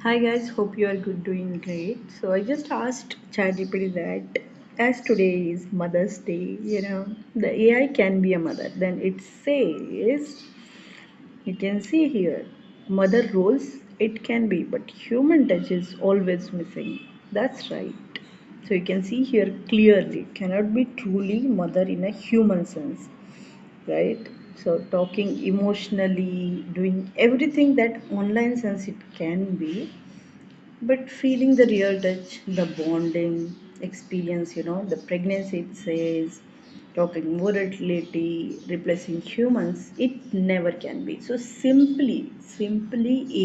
Hi guys, hope you are good, doing great. So I just asked ChatGPT that as today is Mother's Day, the AI can be a mother. Then it says, you can see here, mother roles it can be, but human touch is always missing. That's right. So you can see here clearly, it cannot be truly mother in a human sense, right? So talking emotionally, doing everything that online sense it can be, but feeling the real touch, the bonding experience, the pregnancy it says, talking mortality, replacing humans, it never can be. So simply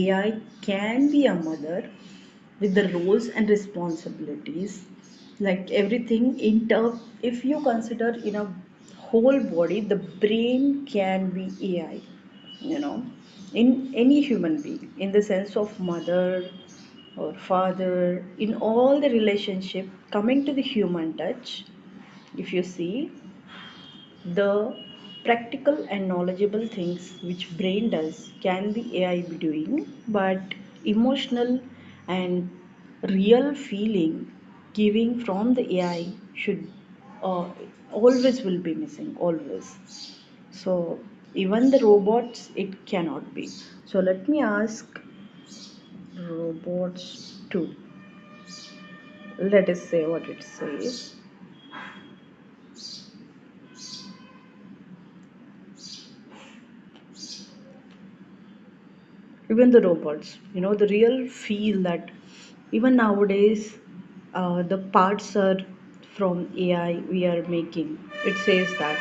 AI can be a mother with the roles and responsibilities, like everything in term. If you consider in a whole body, the brain can be AI, you know, in any human being, in the sense of mother or father, in all the relationship. Coming to the human touch, if you see the practical and knowledgeable things which brain does can the AI be doing, but emotional and real feeling giving from the AI should uh, always will be missing, always. So even the robots it cannot be. So let me ask robots too. Let us say what it says. Even the robots, the real feel that even nowadays the parts are from AI we are making. It says that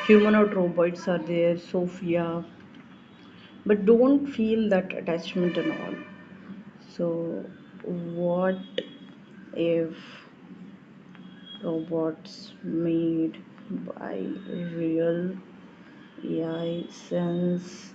humanoid robots are there, Sophia, but don't feel that attachment and all. So what if robots made by real AI sense